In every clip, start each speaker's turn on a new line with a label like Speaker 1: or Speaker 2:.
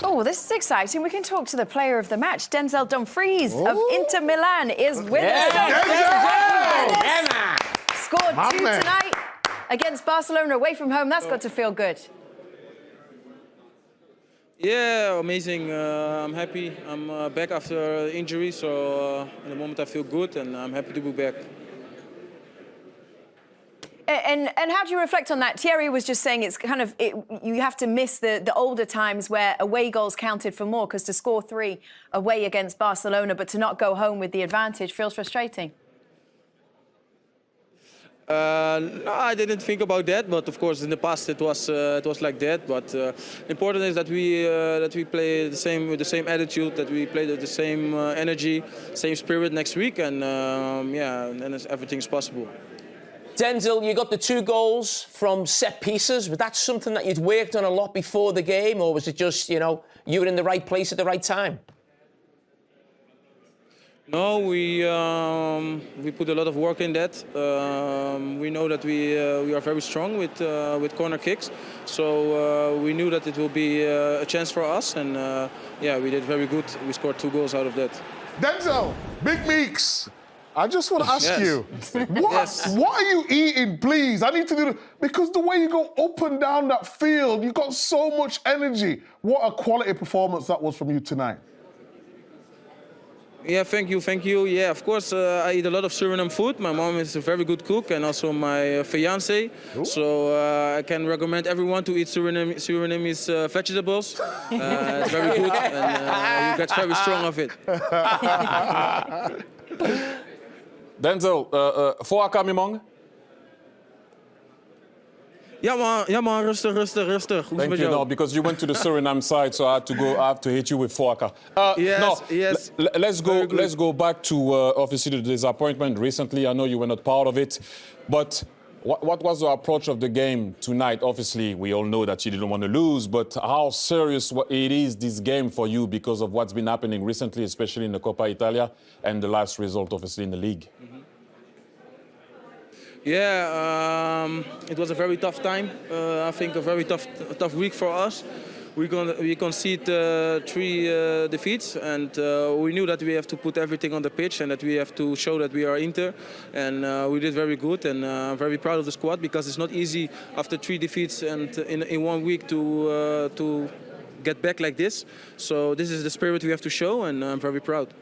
Speaker 1: Oh, this is exciting. We can talk to the player of the match. Denzel Dumfries of Inter Milan is with us.
Speaker 2: Denzel!
Speaker 1: Scored two tonight against Barcelona away from home. That's got to feel good.
Speaker 3: Yeah, amazing. I'm happy. I'm back after injury, so in the moment I feel good and I'm happy to be back.
Speaker 1: And how do you reflect on that? Thierry was just saying it's kind of, you have to miss the older times where away goals counted for more, because to score 3 away against Barcelona but to not go home with the advantage feels frustrating.
Speaker 3: No, I didn't think about that, but of course in the past it was like that. But important is that we play the same with the same attitude, that we play with the same energy, same spirit next week, and yeah, and then everything's possible.
Speaker 2: Denzel, you got the 2 goals from set pieces. Was that something that you'd worked on a lot before the game, or was it just, you know, you were in the right place at the right time?
Speaker 3: No, we put a lot of work in that. We know that we are very strong with corner kicks, so we knew that it will be a chance for us, and yeah, we did very good. We scored 2 goals out of that.
Speaker 4: Denzel, Big Meeks, I just want to ask you, what are you eating, please? I need to do because the way you go up and down that field, you've got so much energy. What a quality performance that was from you tonight.
Speaker 3: Yeah, thank you. Yeah, of course, I eat a lot of Suriname food. My mom is a very good cook, and also my fiancé. So I can recommend everyone to eat Surinamese vegetables. It's very good, and you get very strong of it.
Speaker 5: Denzel, voorka Mimong?
Speaker 3: Ja man, rustig. Hoe is
Speaker 5: Thank
Speaker 3: met
Speaker 5: you.
Speaker 3: jou?
Speaker 5: No, because you went to the Suriname side, so I have to hit you with voorka.
Speaker 3: Yes.
Speaker 5: Let's go back to obviously the disappointment recently. I know you were not part of it, but what was the approach of the game tonight? Obviously, we all know that you didn't want to lose, but how serious it is this game for you because of what's been happening recently, especially in the Coppa Italia and the last result, obviously, in the league?
Speaker 3: Yeah, it was a very tough time. I think a very tough week for us. We conceded 3 defeats, and we knew that we have to put everything on the pitch and that we have to show that we are Inter. And we did very good, and I'm very proud of the squad, because it's not easy after 3 defeats and in 1 week to get back like this. So this is the spirit we have to show, and I'm very proud.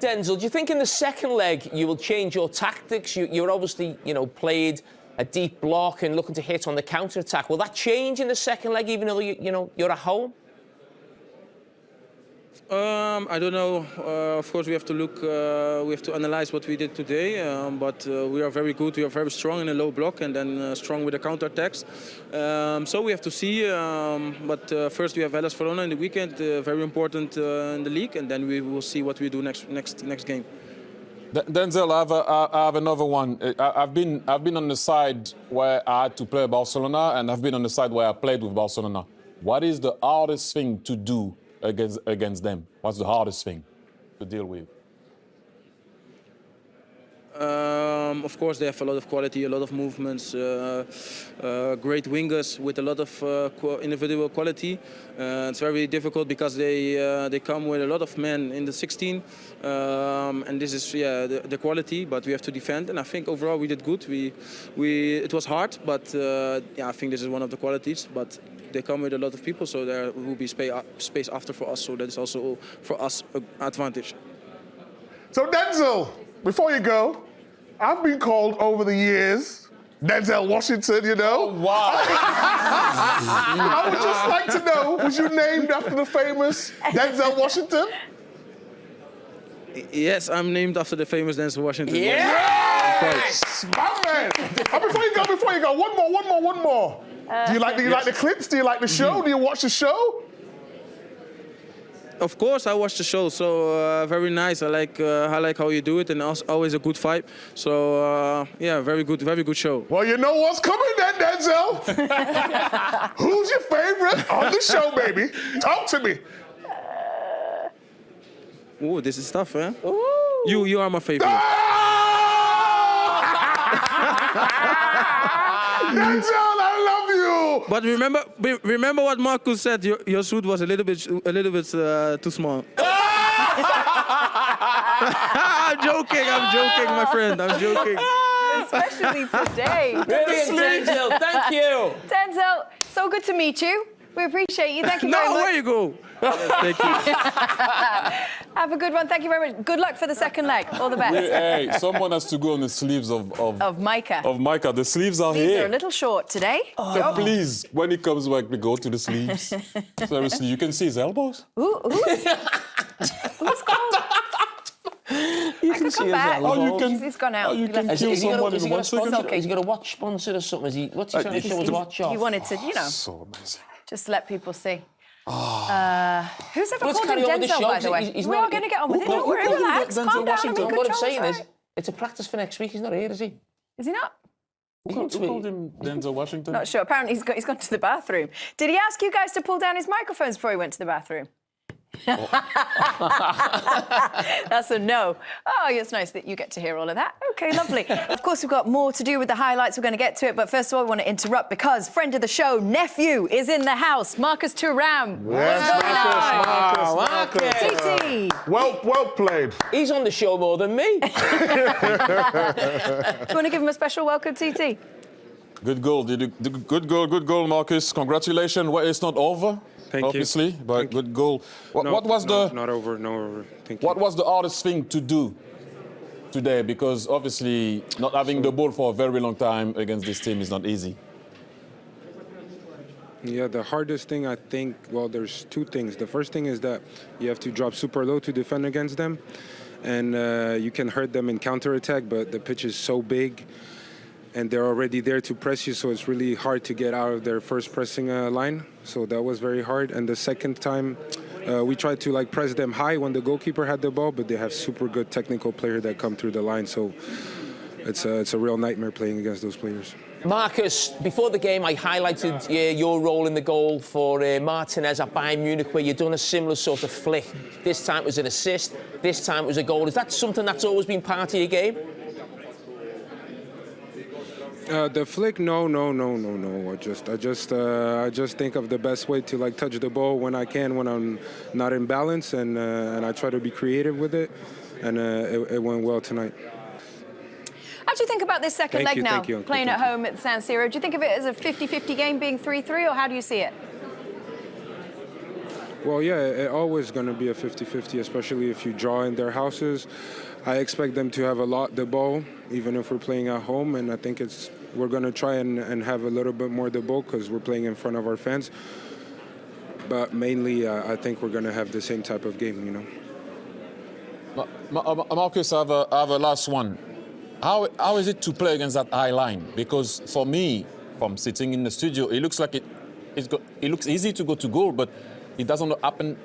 Speaker 2: Denzel, do you think in the second leg you will change your tactics? You're obviously, you know, played a deep block and looking to hit on the counter-attack. Will that change in the second leg, even though you're at home?
Speaker 3: I don't know. Of course, we have to look. We have to analyze what we did today. But we are very good. We are very strong in a low block, and then strong with the counter-attacks. So we have to see. But first we have Barcelona in the weekend, very important in the league, and then we will see what we do next game.
Speaker 5: Denzel, I have another one. I've been on the side where I had to play Barcelona, and I've been on the side where I played with Barcelona. What is the hardest thing to do against them? What's the hardest thing to deal with?
Speaker 3: Of course, they have a lot of quality, a lot of movements, great wingers with a lot of individual quality. It's very difficult because they come with a lot of men in the 16, and this is the quality. But we have to defend, and I think overall we did good. It was hard, but I think this is one of the qualities. But they come with a lot of people, so there will be space after for us. So that is also for us an advantage.
Speaker 4: So Denzel, before you go, I've been called over the years Denzel Washington, you know.
Speaker 5: Oh, wow.
Speaker 4: I would just like to know, was you named after the famous Denzel Washington?
Speaker 3: Yes, I'm named after the famous Denzel Washington.
Speaker 4: Yes! My man! Before you go, one more. Do you like the clips? Do you like the show? Do you watch the show?
Speaker 3: Of course, I watch the show, so very nice. I like how you do it, and always a good vibe. So yeah, very good show.
Speaker 4: Well, you know what's coming then, Denzel. Who's your favorite on the show, baby? Talk to me.
Speaker 3: Oh, this is tough, huh? Ooh. You are my favorite.
Speaker 4: Denzel, I love you.
Speaker 3: But remember what Marcus said. Your suit was a little bit too small. I'm joking, my friend. I'm joking.
Speaker 1: Especially today.
Speaker 2: Brilliant, Denzel. Thank you.
Speaker 1: Denzel, so good to meet you. We appreciate you. Thank you very
Speaker 3: No,
Speaker 1: much.
Speaker 3: where you go? Thank you.
Speaker 1: Have a good one. Thank you very much. Good luck for the second leg. All the best.
Speaker 5: Hey, someone has to go on the sleeves of
Speaker 1: Micah.
Speaker 5: Micah. The sleeves are
Speaker 1: These
Speaker 5: here.
Speaker 1: are a little short today.
Speaker 5: So please, when he comes back, we go to the sleeves. Seriously, you can see his elbows.
Speaker 1: Who's called?
Speaker 2: You can see his
Speaker 1: back.
Speaker 5: Oh, you
Speaker 2: elbows.
Speaker 5: can.
Speaker 1: He's gone out.
Speaker 5: Oh, you
Speaker 1: He
Speaker 5: can
Speaker 1: left.
Speaker 5: kill
Speaker 2: Is he
Speaker 5: someone
Speaker 2: got
Speaker 5: in 1
Speaker 2: a
Speaker 5: second.
Speaker 2: sponsor? Has he got a watch sponsor or something? What's he trying to show his watch off?
Speaker 1: He wanted to,
Speaker 5: So amazing.
Speaker 1: just let people see. Who's ever
Speaker 2: Let's
Speaker 1: called
Speaker 2: carry
Speaker 1: him
Speaker 2: on with the
Speaker 1: Denzel,
Speaker 2: show.
Speaker 1: by the way? We are going to get on with it. Don't worry, relax. Calm down. I'm in
Speaker 2: What I'm
Speaker 1: control.
Speaker 2: saying
Speaker 1: It's
Speaker 2: is,
Speaker 1: all
Speaker 2: it's a practice for next week. He's not here, is he?
Speaker 1: right. Is he not?
Speaker 2: He
Speaker 5: Who
Speaker 2: can tweet.
Speaker 5: called him Denzel Washington?
Speaker 1: Not sure. Apparently, he's gone to the bathroom. Did he ask you guys to pull down his microphones before he went to the bathroom? That's a no. Oh, it's nice that you get to hear all of that. Okay, lovely. Of course, we've got more to do with the highlights. We're going to get to it. But first of all, I want to interrupt because friend of the show, nephew, is in the house. Marcus Thuram.
Speaker 4: Yes, Marcus.
Speaker 1: TT.
Speaker 4: Well played.
Speaker 2: He's on the show more than me.
Speaker 1: Do you want to give him a special welcome, TT?
Speaker 5: Good goal. Good goal, Marcus. Congratulations. Well, it's not over.
Speaker 6: Thank you.
Speaker 5: Obviously, but good goal. What was
Speaker 6: not over? Thank you.
Speaker 5: What was the hardest thing to do today? Because obviously, not having the ball for a very long time against this team is not easy.
Speaker 6: Yeah, the hardest thing I think, well, there's two things. The first thing is that you have to drop super low to defend against them, and you can hurt them in counterattack, but the pitch is so big, and they're already there to press you, so it's really hard to get out of their first pressing line. So that was very hard. And the second time, we tried to press them high when the goalkeeper had the ball, but they have super good technical players that come through the line. So it's a real nightmare playing against those players.
Speaker 2: Marcus, before the game, I highlighted your role in the goal for Martinez at Bayern Munich, where you've done a similar sort of flick. This time it was an assist. This time it was a goal. Is that something that's always been part of your game?
Speaker 6: The flick, no. I just think of the best way to touch the ball when I can, when I'm not in balance, and I try to be creative with it, and it went well tonight.
Speaker 1: How do you think about this second leg now,
Speaker 6: thank you, Uncle,
Speaker 1: playing
Speaker 6: thank
Speaker 1: at home at San Siro? Do you think of it as a 50-50 game being 3-3, or how do you see it?
Speaker 6: Well, yeah, it's always going to be a 50-50, especially if you draw in their houses. I expect them to have a lot the ball, even if we're playing at home, and I think we're going to try and have a little bit more the ball because we're playing in front of our fans. But mainly, I think we're going to have the same type of game, you know.
Speaker 5: Marcus, I have a last one. How is it to play against that high line? Because for me, from sitting in the studio, it looks like it looks easy to go to goal, but it doesn't happen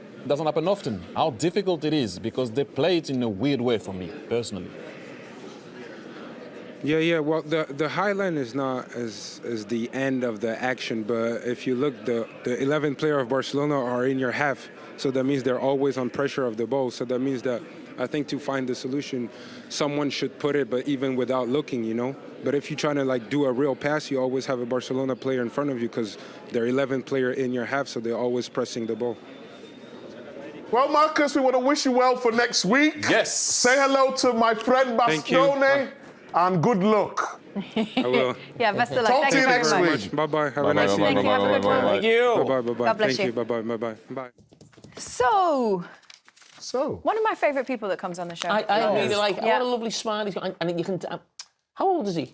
Speaker 5: often. How difficult it is, because they play it in a weird way for me, personally.
Speaker 6: Yeah. Well, the high line is not as the end of the action, but if you look, the 11 players of Barcelona are in your half, so that means they're always on pressure of the ball. So that means that I think to find the solution, someone should put it, but even without looking, you know. But if you're trying to do a real pass, you always have a Barcelona player in front of you because they're 11 players in your half, so they're always pressing the ball.
Speaker 4: Well, Marcus, we want to wish you well for next week.
Speaker 5: Yes.
Speaker 4: Say hello to my friend
Speaker 6: Thank you.
Speaker 4: Barcelona, and good luck.
Speaker 6: I will.
Speaker 1: Yeah, best of luck.
Speaker 4: Talk
Speaker 1: Thank
Speaker 4: to
Speaker 1: you
Speaker 4: you
Speaker 1: very
Speaker 4: next
Speaker 1: much.
Speaker 4: week.
Speaker 6: Bye-bye. Have a nice evening.
Speaker 1: Thank you. Have a good one.
Speaker 2: Thank you.
Speaker 6: Bye-bye.
Speaker 1: God bless
Speaker 6: Thank
Speaker 1: you.
Speaker 6: you. Bye-bye. Bye.
Speaker 1: So,
Speaker 4: So,
Speaker 1: one of my favourite people that comes on the show.
Speaker 2: I really like.
Speaker 1: Yeah.
Speaker 2: What a lovely smile he's got, and you can. How old is he?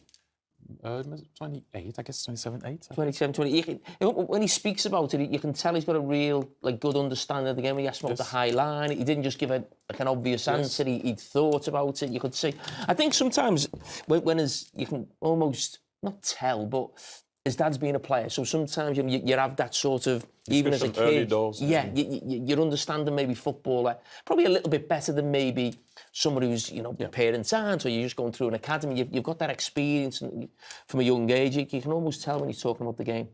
Speaker 5: 28, I guess, 27, 8.
Speaker 2: 27, 20. When he speaks about it, you can tell he's got a real good understanding of the game. He asked about the high line. He didn't just give an obvious answer. He'd thought about it. You could see. I think sometimes you can almost not tell, but his dad's been a player, so sometimes you have that sort of, even as a
Speaker 5: Early
Speaker 2: kid,
Speaker 5: doors,
Speaker 2: you're understanding maybe football probably a little bit better than maybe somebody who's parents aren't, or you're just going through an academy. You've got that experience from a young age. You can almost tell when he's talking about the game.